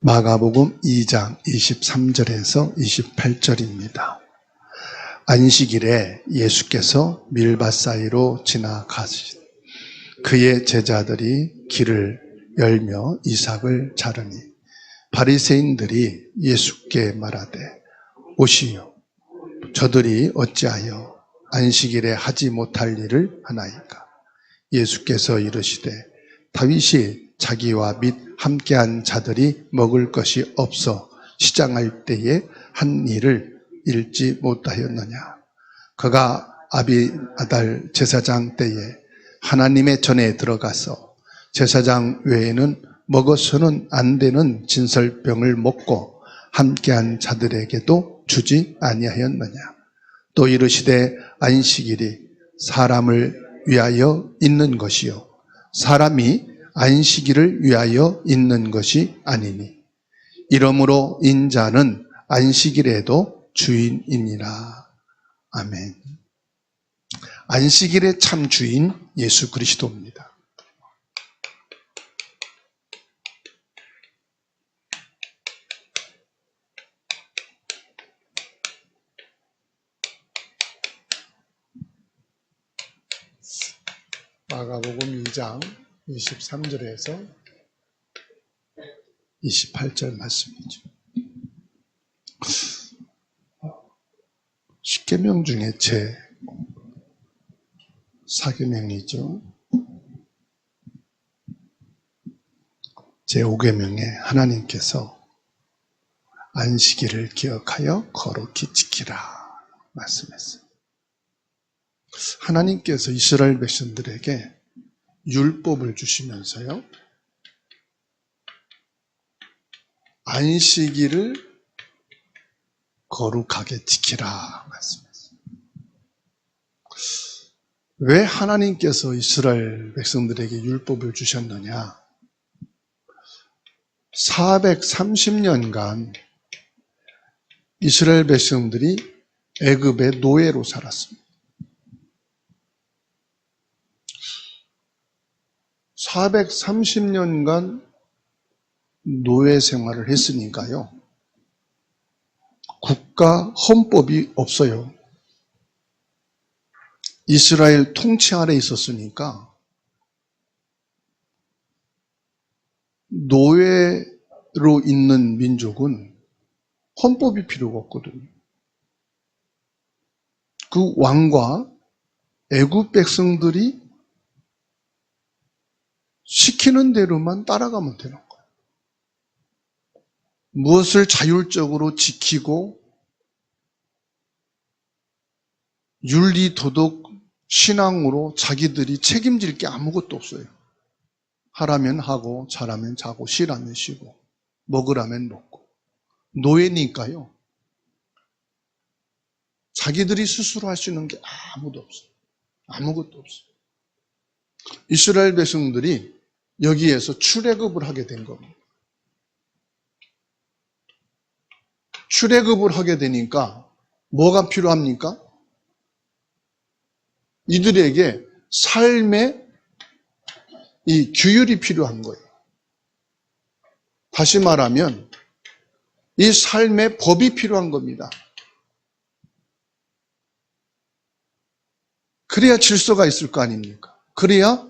마가복음 2장 23절에서 28절입니다. 안식일에 예수께서 밀밭 사이로 지나가시니 그의 제자들이 길을 열며 이삭을 자르니 바리새인들이 예수께 말하되 오시오, 저들이 어찌하여 안식일에 하지 못할 일을 하나이까? 예수께서 이르시되 다윗이 자기와 및 함께한 자들이 먹을 것이 없어 시장할 때에 한 일을 읽지 못하였느냐? 그가 아비아달 제사장 때에 하나님의 전에 들어가서 제사장 외에는 먹어서는 안 되는 진설병을 먹고 함께한 자들에게도 주지 아니하였느냐? 또 이르시되 안식일이 사람을 위하여 있는 것이요 사람이 안식일을 위하여 있는 것이 아니니 이러므로 인자는 안식일에도 주인이니라. 아멘. 안식일의 참 주인 예수 그리스도입니다. 마가복음 2장 23절에서 28절 말씀이죠. 십계명 중에 제 4계명이죠. 제 5계명에 하나님께서 안식일을 기억하여 거룩히 지키라 말씀했어요. 하나님께서 이스라엘 백성들에게 율법을 주시면서요, 안식일을 거룩하게 지키라 말씀했어요. 왜 하나님께서 이스라엘 백성들에게 율법을 주셨느냐? 430년간 이스라엘 백성들이 애굽의 노예로 살았습니다. 430년간 노예 생활을 했으니까요, 국가 헌법이 없어요. 이스라엘 통치 아래 있었으니까 노예로 있는 민족은 헌법이 필요가 없거든요. 그 왕과 애굽 백성들이 시키는 대로만 따라가면 되는 거예요. 무엇을 자율적으로 지키고 윤리, 도덕, 신앙으로 자기들이 책임질 게 아무것도 없어요. 하라면 하고 자라면 자고 쉬라면 쉬고 먹으라면 먹고. 노예니까요, 자기들이 스스로 할 수 있는 게 아무도 없어요. 아무것도 없어요. 이스라엘 백성들이 여기에서 출애굽을 하게 된 겁니다. 출애굽을 하게 되니까 뭐가 필요합니까? 이들에게 삶의 이 규율이 필요한 거예요. 다시 말하면 이 삶의 법이 필요한 겁니다. 그래야 질서가 있을 거 아닙니까? 그래야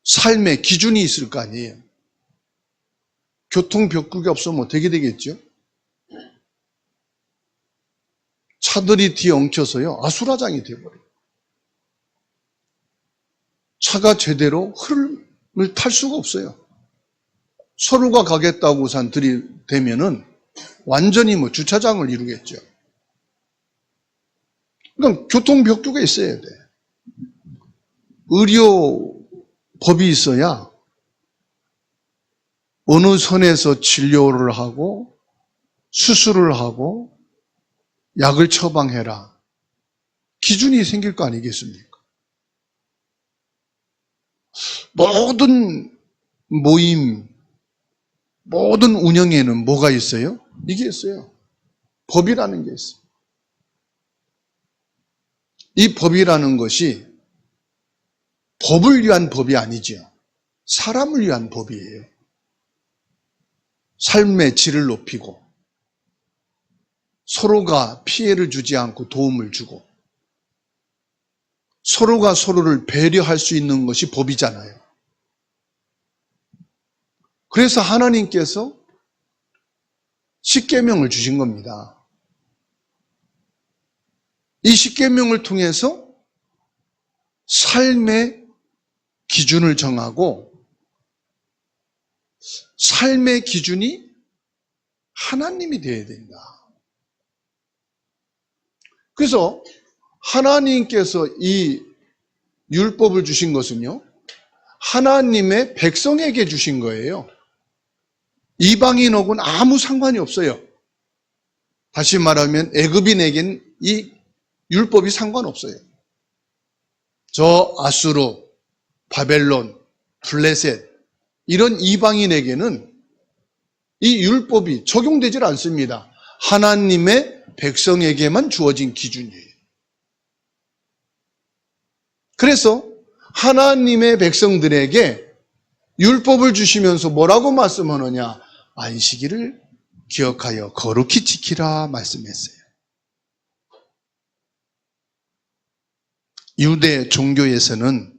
삶의 기준이 있을 거 아니에요. 교통벽국이 없으면 어떻게 되겠죠? 차들이 뒤에 엉켜서요, 아수라장이 되어버려요. 차가 제대로 흐름을 탈 수가 없어요. 서로가 가겠다고 우산 들이대면은 완전히 주차장을 이루겠죠. 그러니까 교통벽두가 있어야 돼. 의료법이 있어야 어느 선에서 진료를 하고 수술을 하고 약을 처방해라, 기준이 생길 거 아니겠습니까? 모든 모임, 모든 운영에는 뭐가 있어요? 이게 있어요. 법이라는 게 있어요. 이 법이라는 것이 법을 위한 법이 아니죠. 사람을 위한 법이에요. 삶의 질을 높이고 서로가 피해를 주지 않고 도움을 주고 서로가 서로를 배려할 수 있는 것이 법이잖아요. 그래서 하나님께서 십계명을 주신 겁니다. 이 십계명을 통해서 삶의 기준을 정하고 삶의 기준이 하나님이 되어야 된다. 그래서 하나님께서 이 율법을 주신 것은요, 하나님의 백성에게 주신 거예요. 이방인하고는 아무 상관이 없어요. 다시 말하면 애굽인에겐 이 율법이 상관없어요. 저 아수르, 바벨론, 블레셋 이런 이방인에게는 이 율법이 적용되질 않습니다. 하나님의 백성에게만 주어진 기준이에요. 그래서 하나님의 백성들에게 율법을 주시면서 뭐라고 말씀하느냐? 안식일을 기억하여 거룩히 지키라 말씀했어요. 유대 종교에서는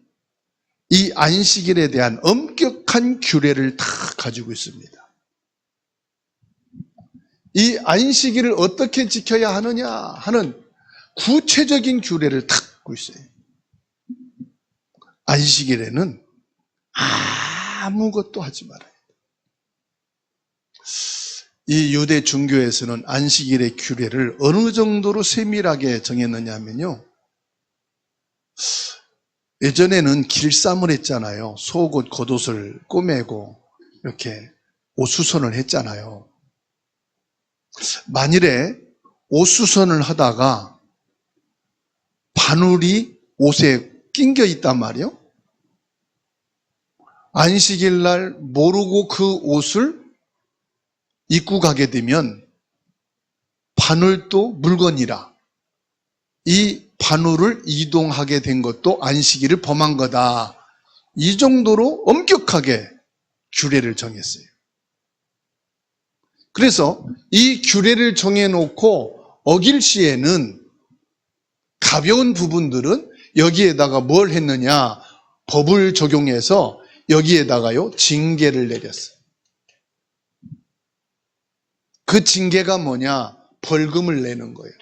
이 안식일에 대한 엄격한 규례를 다 가지고 있습니다. 이 안식일을 어떻게 지켜야 하느냐 하는 구체적인 규례를 다 갖고 있어요. 안식일에는 아무것도 하지 말아야 돼. 이 유대 종교에서는 안식일의 규례를 어느 정도로 세밀하게 정했느냐 하면요, 예전에는 길쌈을 했잖아요. 속옷, 겉옷을 꼬매고 이렇게 옷수선을 했잖아요. 만일에 옷수선을 하다가 바늘이 옷에 낑겨 있단 말이에요. 안식일 날 모르고 그 옷을 입고 가게 되면 바늘도 물건이라 이 바늘을 이동하게 된 것도 안식일을 범한 거다. 이 정도로 엄격하게 규례를 정했어요. 그래서 이 규례를 정해놓고 어길 시에는 가벼운 부분들은 여기에다가 뭘 했느냐? 법을 적용해서 여기에다가요, 징계를 내렸어요. 그 징계가 뭐냐? 벌금을 내는 거예요.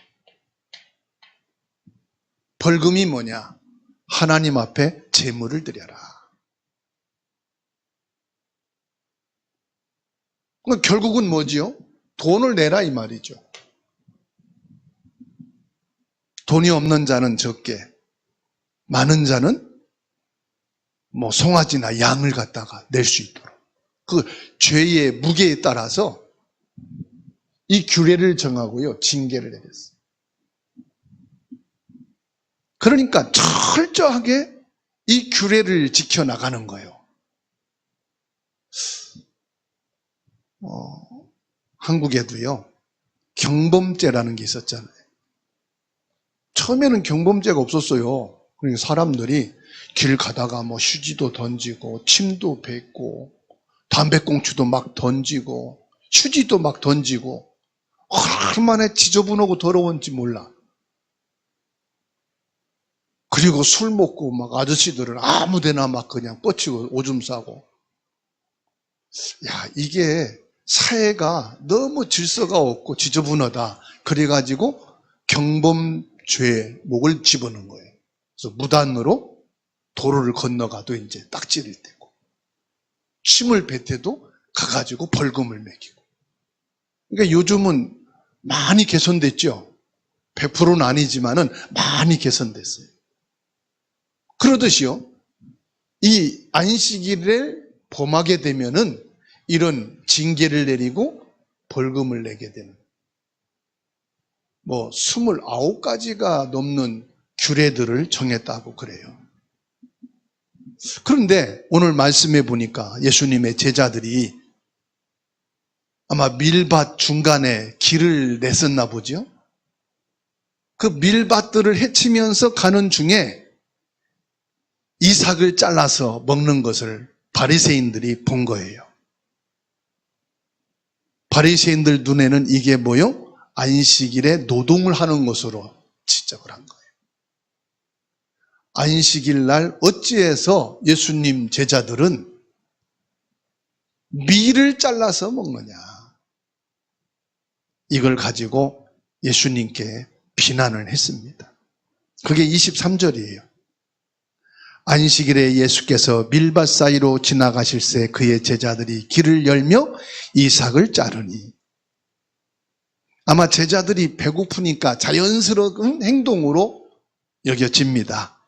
벌금이 뭐냐? 하나님 앞에 제물을 드려라. 그러니까 결국은 뭐지요? 돈을 내라 이 말이죠. 돈이 없는 자는 적게, 많은 자는 뭐 송아지나 양을 갖다가 낼 수 있도록. 그 죄의 무게에 따라서 이 규례를 정하고요, 징계를 내렸어요. 그러니까 철저하게 이 규례를 지켜나가는 거예요. 한국에도요, 경범죄라는 게 있었잖아요. 처음에는 경범죄가 없었어요. 그러니까 사람들이 길 가다가 뭐 휴지도 던지고, 침도 뱉고, 담배꽁초도 막 던지고, 휴지도 막 던지고, 얼마나 지저분하고 더러운지 몰라. 그리고 술 먹고 막 아저씨들은 아무 데나 막 그냥 뻗치고 오줌 싸고. 야, 이게 사회가 너무 질서가 없고 지저분하다. 그래가지고 경범죄에 목을 집어넣은 거예요. 그래서 무단으로 도로를 건너가도 이제 딱지를 떼고, 침을 뱉어도 가가지고 벌금을 매기고. 그러니까 요즘은 많이 개선됐죠. 100%는 아니지만은 많이 개선됐어요. 그러듯이요, 이 안식일을 범하게 되면은 이런 징계를 내리고 벌금을 내게 되는, 뭐 29가지가 넘는 규례들을 정했다고 그래요. 그런데 오늘 말씀해 보니까 예수님의 제자들이 아마 밀밭 중간에 길을 냈었나 보죠. 그 밀밭들을 헤치면서 가는 중에 이삭을 잘라서 먹는 것을 바리새인들이 본 거예요. 바리새인들 눈에는 이게 뭐요? 안식일에 노동을 하는 것으로 지적을 한 거예요. 안식일 날 어찌해서 예수님 제자들은 밀을 잘라서 먹느냐. 이걸 가지고 예수님께 비난을 했습니다. 그게 23절이에요. 안식일에 예수께서 밀밭 사이로 지나가실새 그의 제자들이 길을 열며 이삭을 자르니. 아마 제자들이 배고프니까 자연스러운 행동으로 여겨집니다.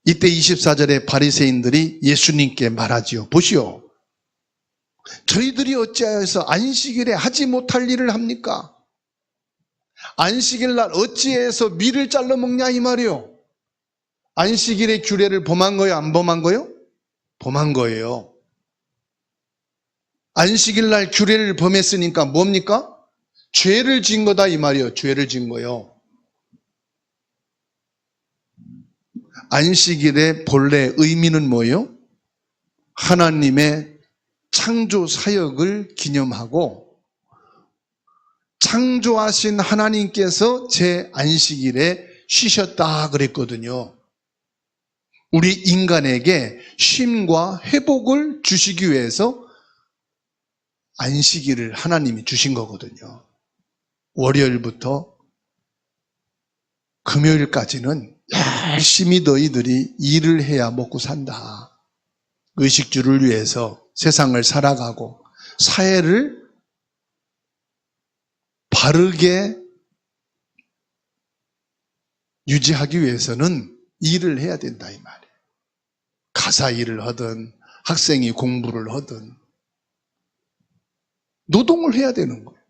이때 24절에 바리새인들이 예수님께 말하지요. 보시오. 저희들이 어찌하여서 안식일에 하지 못할 일을 합니까? 안식일 날 어찌해서 밀을 잘라 먹냐 이 말이요. 안식일의 규례를 범한 거예요? 안 범한 거예요? 범한 거예요. 안식일 날 규례를 범했으니까 뭡니까? 죄를 지은 거다 이 말이에요. 죄를 지은 거예요. 안식일의 본래 의미는 뭐예요? 하나님의 창조 사역을 기념하고 창조하신 하나님께서 제 안식일에 쉬셨다 그랬거든요. 우리 인간에게 쉼과 회복을 주시기 위해서 안식일을 하나님이 주신 거거든요. 월요일부터 금요일까지는 열심히 너희들이 일을 해야 먹고 산다. 의식주를 위해서 세상을 살아가고 사회를 바르게 유지하기 위해서는 일을 해야 된다 이 말이에요. 가사 일을 하든 학생이 공부를 하든 노동을 해야 되는 거예요.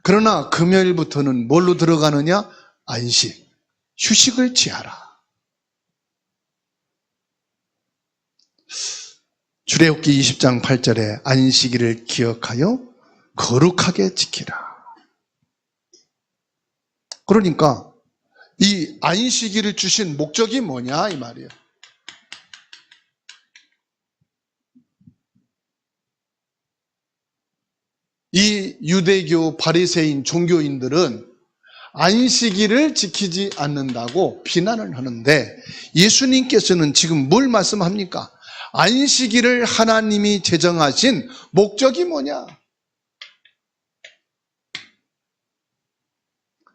그러나 금요일부터는 뭘로 들어가느냐? 안식, 휴식을 취하라. 출애굽기 20장 8절에 안식일을 기억하여 거룩하게 지키라. 그러니까 이 안식일을 주신 목적이 뭐냐 이 말이에요. 이 유대교 바리새인 종교인들은 안식일을 지키지 않는다고 비난을 하는데 예수님께서는 지금 뭘 말씀합니까? 안식일을 하나님이 제정하신 목적이 뭐냐?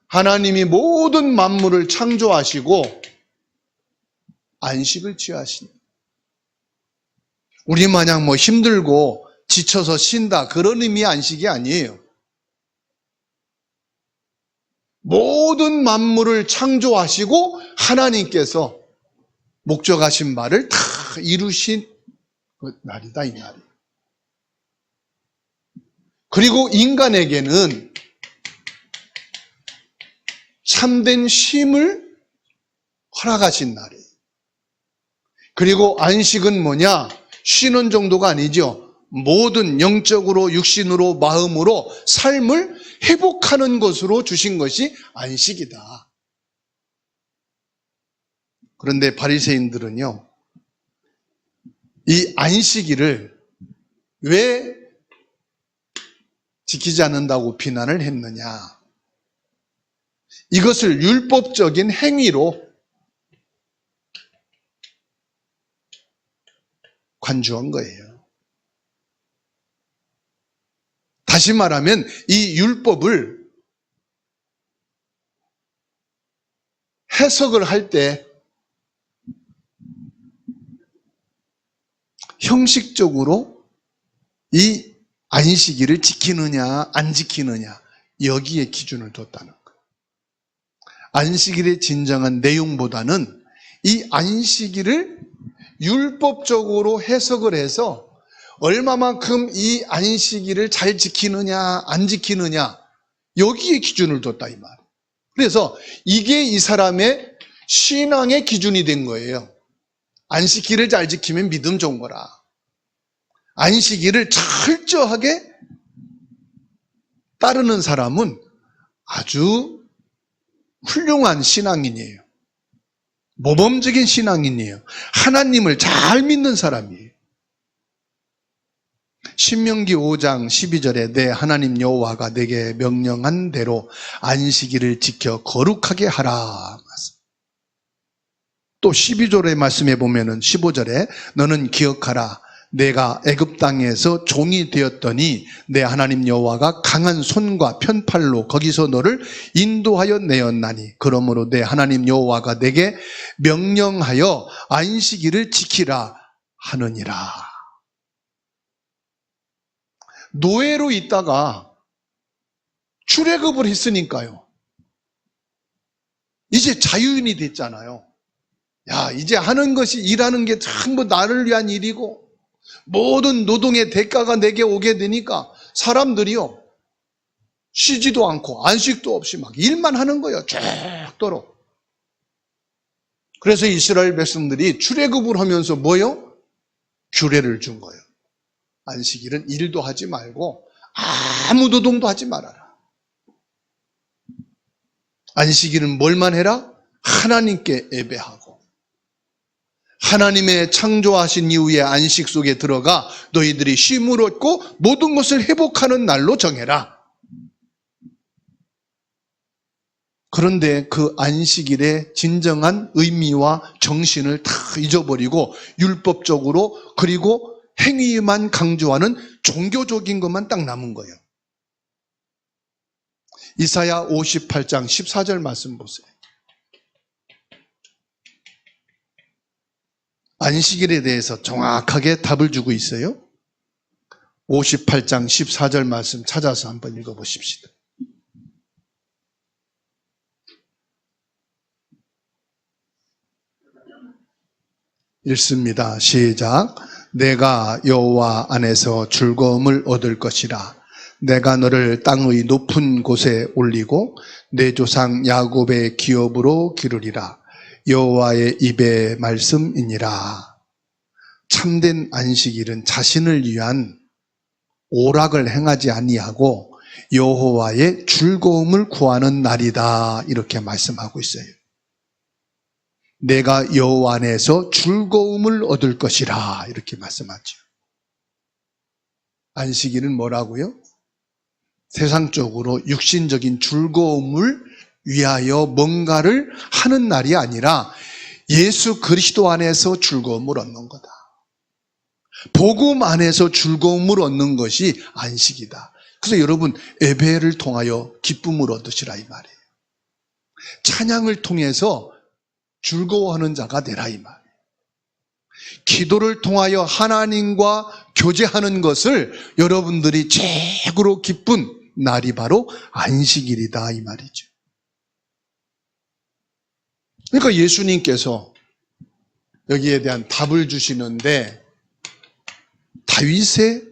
하나님이 모든 만물을 창조하시고 안식을 취하시니. 우리 마냥 뭐 힘들고 지쳐서 쉰다 그런 의미의 안식이 아니에요. 모든 만물을 창조하시고 하나님께서 목적하신 바를 다 이루신 날이다 이 날이. 그리고 인간에게는 참된 쉼을 허락하신 날이에요. 그리고 안식은 뭐냐? 쉬는 정도가 아니죠. 모든 영적으로 육신으로 마음으로 삶을 회복하는 것으로 주신 것이 안식이다. 그런데 바리새인들은요, 이 안식일을 왜 지키지 않는다고 비난을 했느냐? 이것을 율법적인 행위로 간주한 거예요. 다시 말하면 이 율법을 해석을 할 때 형식적으로 이 안식일을 지키느냐 안 지키느냐 여기에 기준을 뒀다는 거예요. 안식일의 진정한 내용보다는 이 안식일을 율법적으로 해석을 해서 얼마만큼 이 안식일을 잘 지키느냐 안 지키느냐 여기에 기준을 뒀다 이 말. 그래서 이게 이 사람의 신앙의 기준이 된 거예요. 안식일을 잘 지키면 믿음 좋은 거라. 안식일을 철저하게 따르는 사람은 아주 훌륭한 신앙인이에요. 모범적인 신앙인이에요. 하나님을 잘 믿는 사람이에요. 신명기 5장 12절에 내 하나님 여호와가 내게 명령한 대로 안식일을 지켜 거룩하게 하라. 또 12절의 말씀에 보면은 15절에 너는 기억하라. 내가 애굽 땅에서 종이 되었더니 내 하나님 여호와가 강한 손과 편팔로 거기서 너를 인도하여 내었나니 그러므로 내 하나님 여호와가 내게 명령하여 안식일을 지키라 하느니라. 노예로 있다가 출애굽을 했으니까요. 이제 자유인이 됐잖아요. 야, 이제 하는 것이 일하는 게 전부 나를 위한 일이고 모든 노동의 대가가 내게 오게 되니까 사람들이요 쉬지도 않고 안식도 없이 막 일만 하는 거예요. 죽도록. 그래서 이스라엘 백성들이 출애굽을 하면서 뭐요? 규례를 준 거예요. 안식일은 일도 하지 말고 아무 노동도 하지 말아라. 안식일은 뭘만 해라? 하나님께 예배하고 하나님의 창조하신 이후에 안식 속에 들어가 너희들이 쉼을 얻고 모든 것을 회복하는 날로 정해라. 그런데 그 안식일의 진정한 의미와 정신을 다 잊어버리고 율법적으로 그리고 행위만 강조하는 종교적인 것만 딱 남은 거예요. 이사야 58장 14절 말씀 보세요. 안식일에 대해서 정확하게 답을 주고 있어요. 58장 14절 말씀 찾아서 한번 읽어보십시다. 읽습니다. 시작. 내가 여호와 안에서 즐거움을 얻을 것이라. 내가 너를 땅의 높은 곳에 올리고 내 조상 야곱의 기업으로 기르리라. 여호와의 입의 말씀이니라. 참된 안식일은 자신을 위한 오락을 행하지 아니하고 여호와의 즐거움을 구하는 날이다. 이렇게 말씀하고 있어요. 내가 여호와 안에서 즐거움을 얻을 것이라 이렇게 말씀하죠. 안식일은 뭐라고요? 세상적으로 육신적인 즐거움을 위하여 뭔가를 하는 날이 아니라 예수 그리스도 안에서 즐거움을 얻는 거다. 복음 안에서 즐거움을 얻는 것이 안식이다. 그래서 여러분 예배를 통하여 기쁨을 얻으시라 이 말이에요. 찬양을 통해서 즐거워하는 자가 되라 이 말이에요. 기도를 통하여 하나님과 교제하는 것을 여러분들이 최고로 기쁜 날이 바로 안식일이다 이 말이죠. 그러니까 예수님께서 여기에 대한 답을 주시는데 다윗의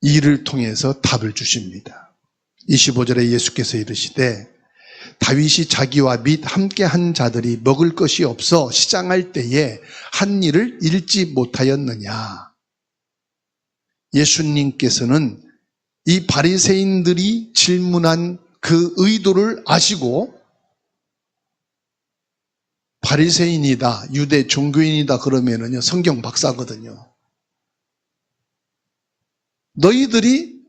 일을 통해서 답을 주십니다. 25절에 예수께서 이르시되 다윗이 자기와 및 함께한 자들이 먹을 것이 없어 시장할 때에 한 일을 잃지 못하였느냐. 예수님께서는 이 바리새인들이 질문한 그 의도를 아시고 바리새인이다, 유대 종교인이다 그러면은요 성경 박사거든요. 너희들이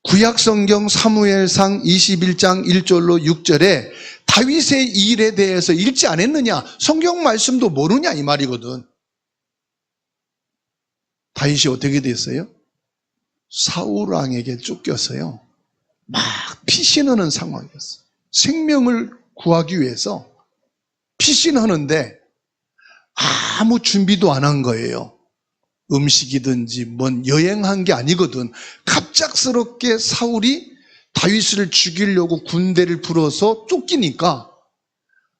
구약성경 사무엘상 21장 1절로 6절에 다윗의 일에 대해서 읽지 않았느냐? 성경 말씀도 모르냐 이 말이거든. 다윗이 어떻게 됐어요? 사울왕에게 쫓겼어요. 막 피신하는 상황이었어요. 생명을 구하기 위해서 피신하는데 아무 준비도 안 한 거예요. 음식이든지 뭔 여행한 게 아니거든. 갑작스럽게 사울이 다윗을 죽이려고 군대를 불어서 쫓기니까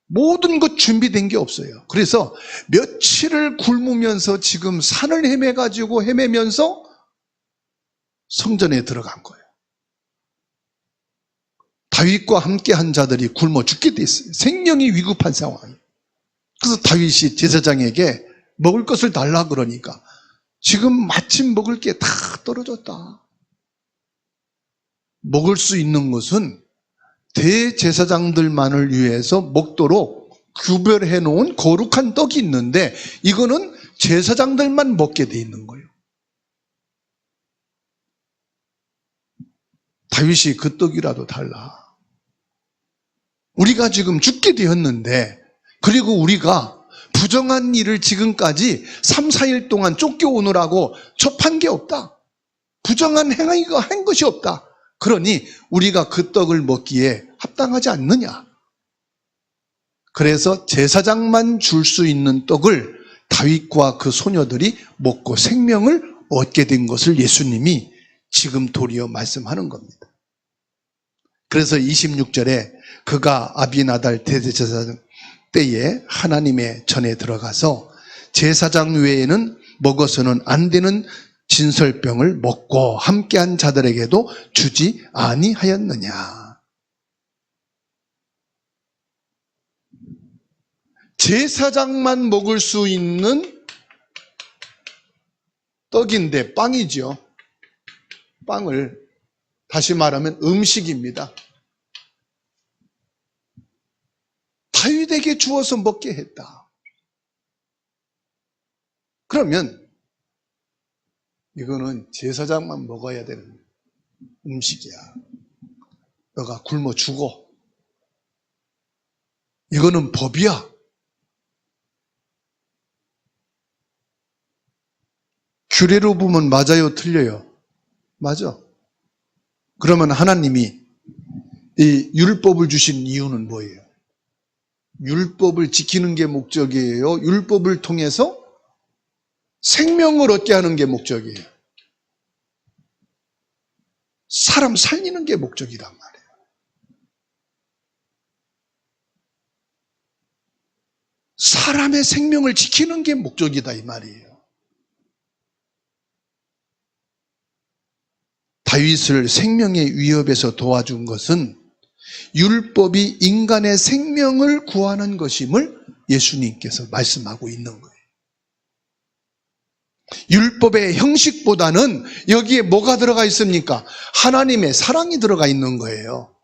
모든 것 준비된 게 없어요. 그래서 며칠을 굶으면서 지금 산을 헤매면서 성전에 들어간 거예요. 다윗과 함께 한 자들이 굶어 죽게 돼 있어요. 생명이 위급한 상황이에요. 그래서 다윗이 제사장에게 먹을 것을 달라 그러니까 지금 마침 먹을 게 다 떨어졌다. 먹을 수 있는 것은 대제사장들만을 위해서 먹도록 구별해 놓은 거룩한 떡이 있는데 이거는 제사장들만 먹게 돼 있는 거예요. 다윗이 그 떡이라도 달라. 우리가 지금 죽게 되었는데, 그리고 우리가 부정한 일을 지금까지 3, 4일 동안 쫓겨오느라고 접한 게 없다. 부정한 행위가 한 것이 없다. 그러니 우리가 그 떡을 먹기에 합당하지 않느냐. 그래서 제사장만 줄 수 있는 떡을 다윗과 그 소녀들이 먹고 생명을 얻게 된 것을 예수님이 지금 도리어 말씀하는 겁니다. 그래서 26절에 그가 아비나달 대제사장 때에 하나님의 전에 들어가서 제사장 외에는 먹어서는 안 되는 진설병을 먹고 함께한 자들에게도 주지 아니하였느냐. 제사장만 먹을 수 있는 떡인데 빵이죠. 빵을 다시 말하면 음식입니다. 다윗에게 주어서 먹게 했다. 그러면 이거는 제사장만 먹어야 되는 음식이야. 너가 굶어 죽어. 이거는 법이야. 규례로 보면 맞아요, 틀려요? 맞아. 그러면 하나님이 이 율법을 주신 이유는 뭐예요? 율법을 지키는 게 목적이에요? 율법을 통해서 생명을 얻게 하는 게 목적이에요? 사람 살리는 게 목적이란 말이에요. 사람의 생명을 지키는 게 목적이다 이 말이에요. 다윗을 생명의 위협에서 도와준 것은 율법이 인간의 생명을 구하는 것임을 예수님께서 말씀하고 있는 거예요. 율법의 형식보다는 여기에 뭐가 들어가 있습니까? 하나님의 사랑이 들어가 있는 거예요.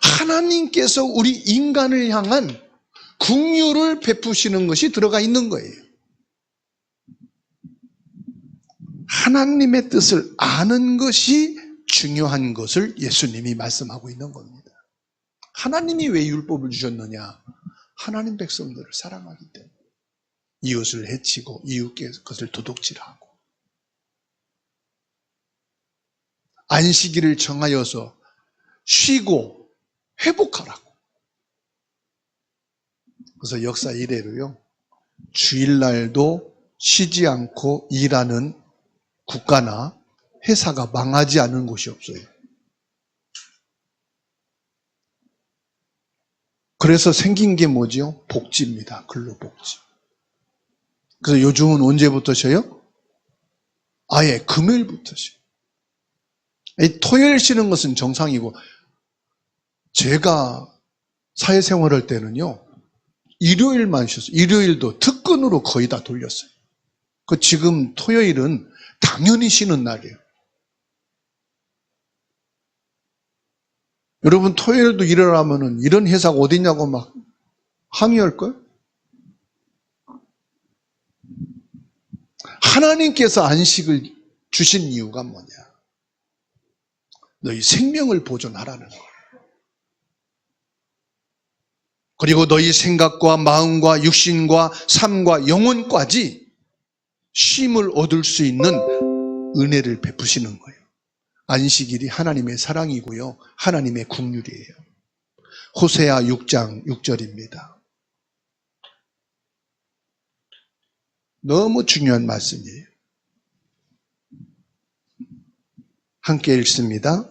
하나님께서 우리 인간을 향한 긍휼을 베푸시는 것이 들어가 있는 거예요. 하나님의 뜻을 아는 것이 중요한 것을 예수님이 말씀하고 있는 겁니다. 하나님이 왜 율법을 주셨느냐? 하나님 백성들을 사랑하기 때문에. 이웃을 해치고 이웃의 것을 도둑질하고 안식일을 정하여서 쉬고 회복하라고. 그래서 역사 이래로요, 주일날도 쉬지 않고 일하는 국가나 회사가 망하지 않은 곳이 없어요. 그래서 생긴 게 뭐죠? 복지입니다. 근로복지. 그래서 요즘은 언제부터 쉬어요? 아예 금요일부터 쉬어요. 토요일 쉬는 것은 정상이고, 제가 사회생활할 때는요, 일요일만 쉬었어요. 일요일도 특근으로 거의 다 돌렸어요. 지금 토요일은 당연히 쉬는 날이에요. 여러분 토요일도 일하려면 이런 회사가 어디냐고 막 항의할걸? 하나님께서 안식을 주신 이유가 뭐냐? 너희 생명을 보존하라는 거예요. 그리고 너희 생각과 마음과 육신과 삶과 영혼까지 쉼을 얻을 수 있는 은혜를 베푸시는 거예요. 안식일이 하나님의 사랑이고요, 하나님의 긍휼이에요. 호세아 6장 6절입니다. 너무 중요한 말씀이에요. 함께 읽습니다.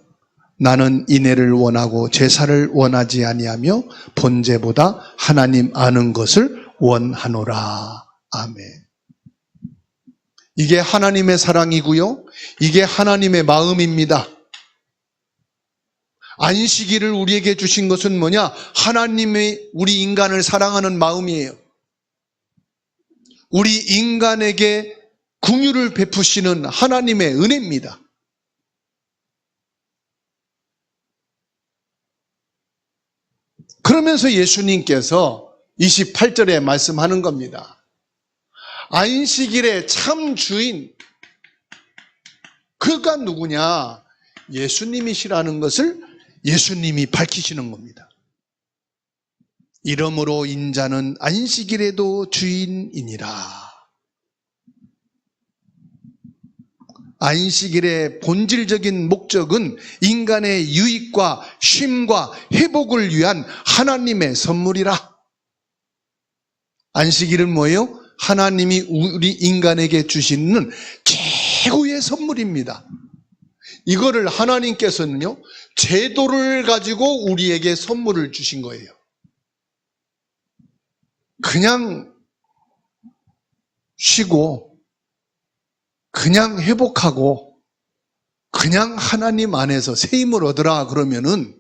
나는 인애를 원하고 제사를 원하지 아니하며 번제보다 하나님 아는 것을 원하노라. 아멘. 이게 하나님의 사랑이고요, 이게 하나님의 마음입니다. 안식일을 우리에게 주신 것은 뭐냐? 하나님의 우리 인간을 사랑하는 마음이에요. 우리 인간에게 긍휼을 베푸시는 하나님의 은혜입니다. 그러면서 예수님께서 28절에 말씀하는 겁니다. 안식일의 참 주인, 그가 누구냐? 예수님이시라는 것을 예수님이 밝히시는 겁니다. 이러므로 인자는 안식일에도 주인이니라. 안식일의 본질적인 목적은 인간의 유익과 쉼과 회복을 위한 하나님의 선물이라. 안식일은 뭐예요? 하나님이 우리 인간에게 주시는 최고의 선물입니다. 이거를 하나님께서는요, 제도를 가지고 우리에게 선물을 주신 거예요. 그냥 쉬고, 그냥 회복하고, 그냥 하나님 안에서 새 힘을 얻으라 그러면은,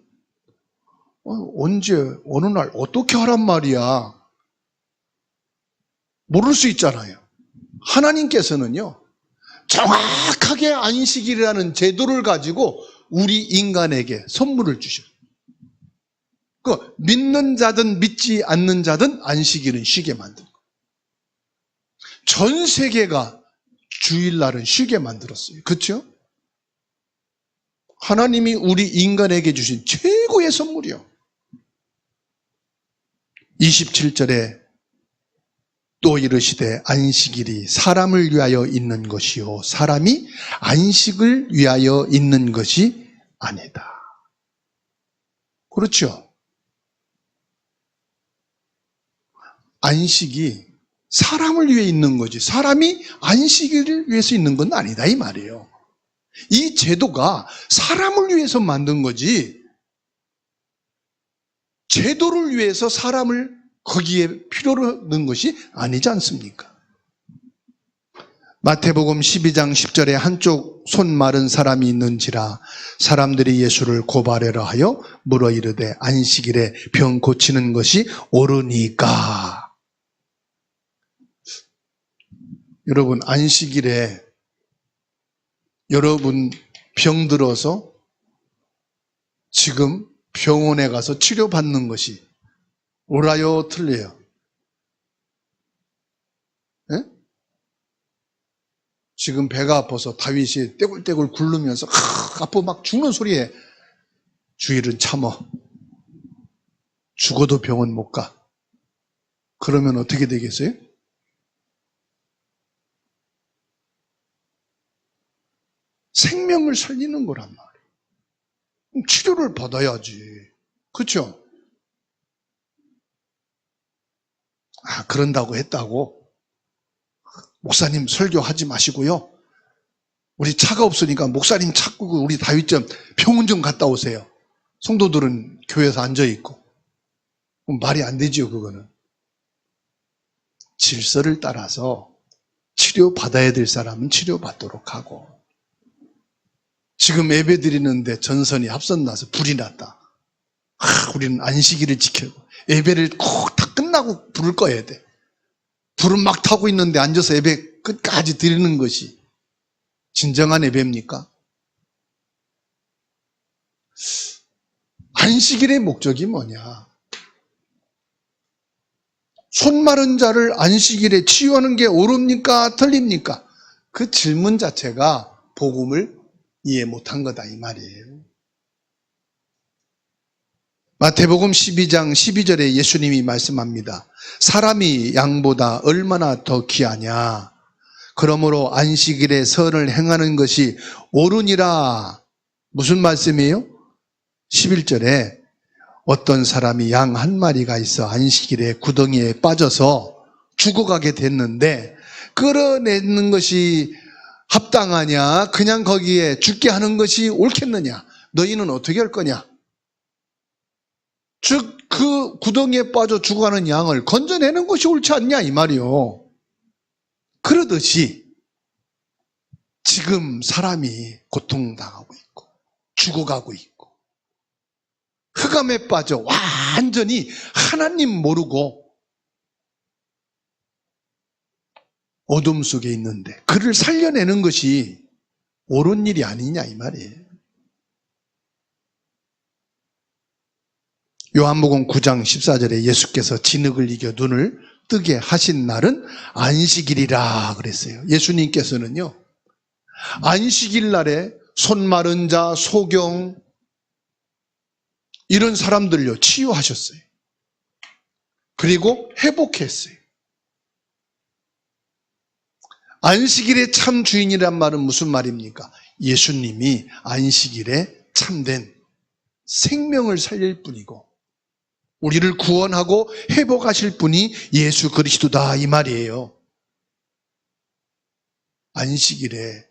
언제, 어느 날, 어떻게 하란 말이야. 모를 수 있잖아요. 하나님께서는요, 정확하게 안식일이라는 제도를 가지고 우리 인간에게 선물을 주셔요. 그 믿는 자든 믿지 않는 자든 안식일은 쉬게 만든 거예요. 전 세계가 주일날은 쉬게 만들었어요. 그렇죠? 하나님이 우리 인간에게 주신 최고의 선물이요. 27절에 또 이르시되 안식일이 사람을 위하여 있는 것이요 사람이 안식을 위하여 있는 것이 아니다. 그렇죠? 안식이 사람을 위해 있는 거지 사람이 안식일을 위해서 있는 건 아니다 이 말이에요. 이 제도가 사람을 위해서 만든 거지 제도를 위해서 사람을 거기에 필요로 넣은 것이 아니지 않습니까? 마태복음 12장 10절에 한쪽 손 마른 사람이 있는지라 사람들이 예수를 고발하려 하여 물어 이르되 안식일에 병 고치는 것이 옳으니까. 여러분 안식일에 여러분 병 들어서 지금 병원에 가서 치료받는 것이 옳아요, 틀려요? 예? 지금 배가 아파서 다윗이 떼굴떼굴 굴르면서 아파 막 죽는 소리에 주일은 참어. 죽어도 병원 못 가. 그러면 어떻게 되겠어요? 생명을 살리는 거란 말이에요. 치료를 받아야지. 그렇죠? 그런다고 했다고 목사님 설교하지 마시고요. 우리 차가 없으니까 목사님 찾고 우리 다윗 좀 병원 좀 갔다 오세요. 성도들은 교회에서 앉아있고. 말이 안 되지요, 그거는. 질서를 따라서 치료받아야 될 사람은 치료받도록 하고. 지금 예배 드리는데 전선이 합선 나서 불이 났다. 우리는 안식일을 지키고 예배를 꼭 다 끝나고 불을 꺼야 돼. 불은 막 타고 있는데 앉아서 예배 끝까지 드리는 것이 진정한 예배입니까? 안식일의 목적이 뭐냐? 손 마른 자를 안식일에 치유하는 게 옳습니까? 틀립니까? 그 질문 자체가 복음을 이해 못한 거다 이 말이에요. 마태복음 12장 12절에 예수님이 말씀합니다. 사람이 양보다 얼마나 더 귀하냐. 그러므로 안식일에 선을 행하는 것이 옳으니라. 무슨 말씀이에요? 11절에 어떤 사람이 양 한 마리가 있어 안식일에 구덩이에 빠져서 죽어가게 됐는데 끌어내는 것이 합당하냐? 그냥 거기에 죽게 하는 것이 옳겠느냐? 너희는 어떻게 할 거냐? 즉 그 구덩이에 빠져 죽어가는 양을 건져내는 것이 옳지 않냐 이 말이요. 그러듯이 지금 사람이 고통당하고 있고 죽어가고 있고 흑암에 빠져 완전히 하나님 모르고 어둠 속에 있는데 그를 살려내는 것이 옳은 일이 아니냐 이 말이에요. 요한복음 9장 14절에 예수께서 진흙을 이겨 눈을 뜨게 하신 날은 안식일이라 그랬어요. 예수님께서는요, 안식일 날에 손 마른 자, 소경 이런 사람들요 치유하셨어요. 그리고 회복했어요. 안식일의 참 주인이란 말은 무슨 말입니까? 예수님이 안식일에 참된 생명을 살릴 뿐이고 우리를 구원하고 회복하실 분이 예수 그리스도다 이 말이에요. 안식일에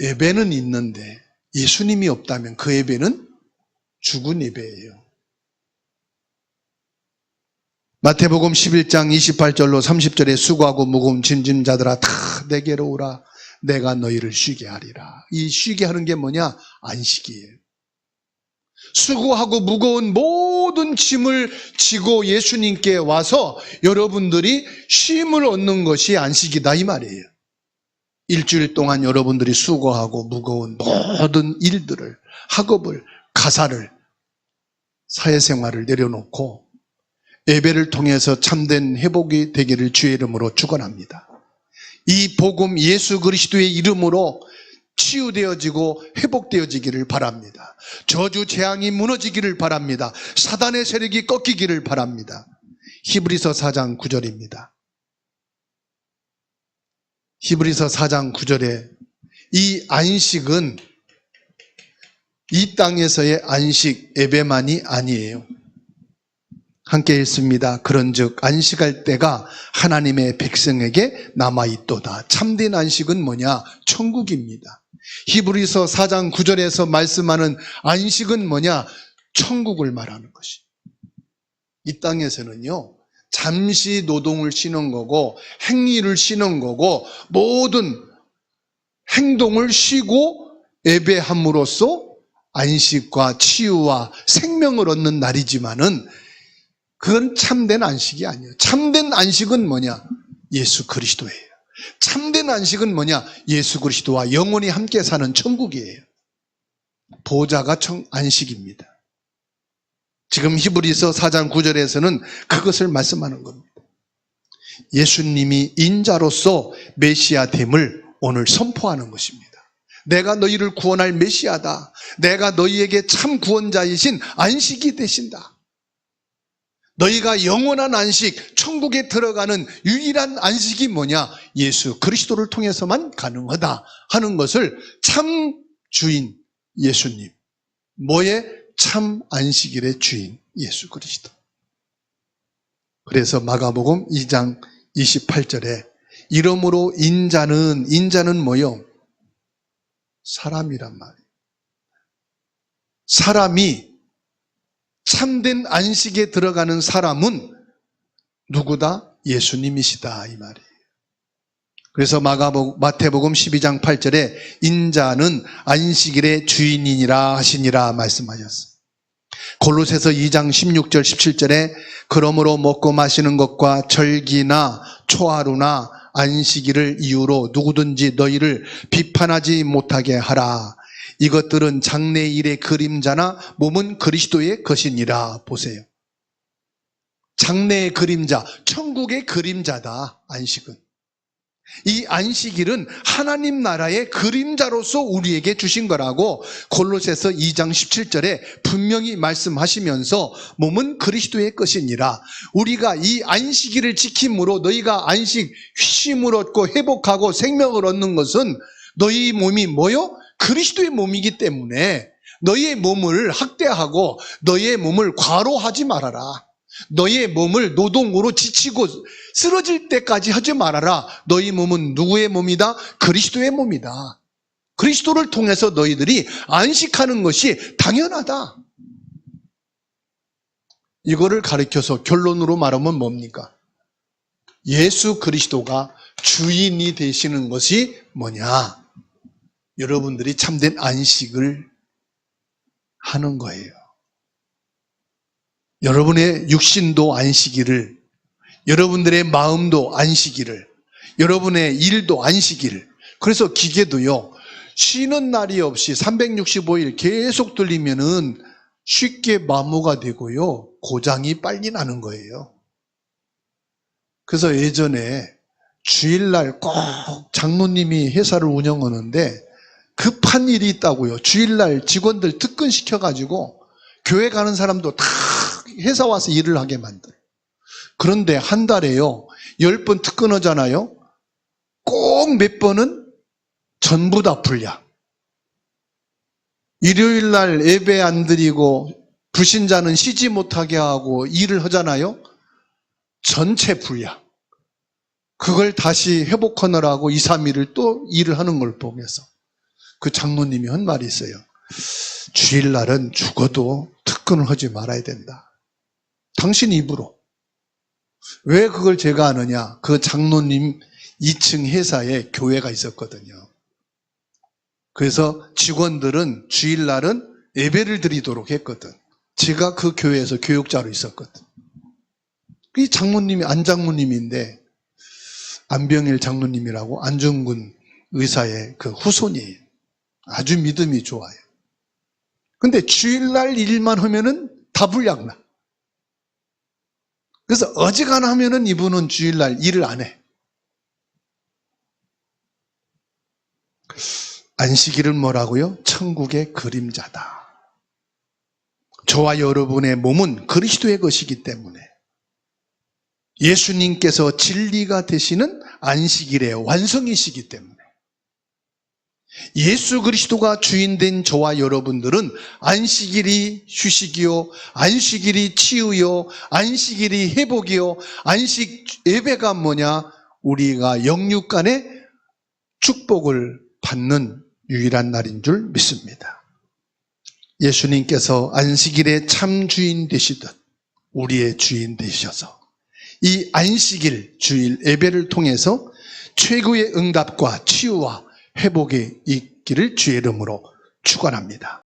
예배는 있는데 예수님이 없다면 그 예배는 죽은 예배예요. 마태복음 11장 28절로 30절에 수고하고 무거운 짐진 자들아 다 내게로 오라 내가 너희를 쉬게 하리라. 이 쉬게 하는 게 뭐냐? 안식이에요. 수고하고 무거운 모든 짐을 지고 예수님께 와서 여러분들이 쉼을 얻는 것이 안식이다 이 말이에요. 일주일 동안 여러분들이 수고하고 무거운 모든 일들을, 학업을, 가사를, 사회생활을 내려놓고 예배를 통해서 참된 회복이 되기를 주의 이름으로 축원합니다. 이 복음 예수 그리스도의 이름으로 치유되어지고 회복되어지기를 바랍니다. 저주 재앙이 무너지기를 바랍니다. 사단의 세력이 꺾이기를 바랍니다. 히브리서 4장 9절입니다. 히브리서 4장 9절에 이 안식은 이 땅에서의 안식 예배만이 아니에요. 함께 읽습니다. 그런즉 안식할 때가 하나님의 백성에게 남아있도다. 참된 안식은 뭐냐? 천국입니다. 히브리서 4장 9절에서 말씀하는 안식은 뭐냐? 천국을 말하는 것이. 이 땅에서는요, 잠시 노동을 쉬는 거고 행위를 쉬는 거고 모든 행동을 쉬고 예배함으로써 안식과 치유와 생명을 얻는 날이지만은 그건 참된 안식이 아니에요. 참된 안식은 뭐냐? 예수 그리스도예요. 참된 안식은 뭐냐? 예수 그리스도와 영원히 함께 사는 천국이에요. 보좌가 안식입니다. 지금 히브리서 4장 9절에서는 그것을 말씀하는 겁니다. 예수님이 인자로서 메시아됨을 오늘 선포하는 것입니다. 내가 너희를 구원할 메시아다. 내가 너희에게 참 구원자이신 안식이 되신다. 너희가 영원한 안식, 천국에 들어가는 유일한 안식이 뭐냐? 예수 그리스도를 통해서만 가능하다 하는 것을 참 주인 예수님, 뭐의 참 안식일의 주인 예수 그리스도. 그래서 마가복음 2장 28절에 이러므로 인자는 뭐요? 사람이란 말이에요. 사람이 참된 안식에 들어가는 사람은 누구다? 예수님이시다 이 말이에요. 그래서 마태복음 12장 8절에 인자는 안식일의 주인이니라 하시니라 말씀하셨어요. 골로새서 2장 16절 17절에 그러므로 먹고 마시는 것과 절기나 초하루나 안식일을 이유로 누구든지 너희를 비판하지 못하게 하라. 이것들은 장래일의 그림자나 몸은 그리스도의 것이니라. 보세요. 장래의 그림자, 천국의 그림자다 안식은. 이 안식일은 하나님 나라의 그림자로서 우리에게 주신 거라고 골로새서 2장 17절에 분명히 말씀하시면서 몸은 그리스도의 것이니라. 우리가 이 안식일을 지킴으로 너희가 안식, 쉼을 얻고 회복하고 생명을 얻는 것은 너희 몸이 뭐요? 그리스도의 몸이기 때문에 너희의 몸을 학대하고 너희의 몸을 과로하지 말아라. 너희의 몸을 노동으로 지치고 쓰러질 때까지 하지 말아라. 너희 몸은 누구의 몸이다? 그리스도의 몸이다. 그리스도를 통해서 너희들이 안식하는 것이 당연하다. 이거를 가르쳐서 결론으로 말하면 뭡니까? 예수 그리스도가 주인이 되시는 것이 뭐냐? 여러분들이 참된 안식을 하는 거예요. 여러분의 육신도 안식일을, 여러분들의 마음도 안식일을, 여러분의 일도 안식일을. 그래서 기계도요, 쉬는 날이 없이 365일 계속 돌리면은 쉽게 마모가 되고요. 고장이 빨리 나는 거예요. 그래서 예전에 주일날 꼭 장로님이 회사를 운영하는데 급한 일이 있다고요. 주일날 직원들 특근시켜가지고 교회 가는 사람도 다 회사 와서 일을 하게 만들어요. 그런데 한 달에요. 10번 특근하잖아요. 꼭 몇 번은 전부 다 불량. 일요일날 예배 안 드리고 불신자는 쉬지 못하게 하고 일을 하잖아요. 전체 불량. 그걸 다시 회복하느라고 2, 3일을 또 일을 하는 걸 보면서 그 장로님이 한 말이 있어요. 주일날은 죽어도 특근을 하지 말아야 된다. 당신 입으로. 왜 그걸 제가 아느냐? 그 장로님 2층 회사에 교회가 있었거든요. 그래서 직원들은 주일날은 예배를 드리도록 했거든. 제가 그 교회에서 교육자로 있었거든. 이 장로님이 안장로님인데 안병일 장로님이라고 안중근 의사의 그 후손이에요. 아주 믿음이 좋아요. 근데 주일날 일만 하면은 다 불량나. 그래서 어지간하면 하면은 이분은 주일날 일을 안 해. 안식일은 뭐라고요? 천국의 그림자다. 저와 여러분의 몸은 그리스도의 것이기 때문에 예수님께서 진리가 되시는 안식일의 완성이시기 때문에 예수 그리스도가 주인된 저와 여러분들은 안식일이 휴식이요, 안식일이 치유요, 안식일이 회복이요, 안식 예배가 뭐냐? 우리가 영육 간의 축복을 받는 유일한 날인 줄 믿습니다. 예수님께서 안식일의 참 주인 되시듯 우리의 주인 되셔서 이 안식일 주일 예배를 통해서 최고의 응답과 치유와 회복이 있기를 주의 이름으로 축원합니다.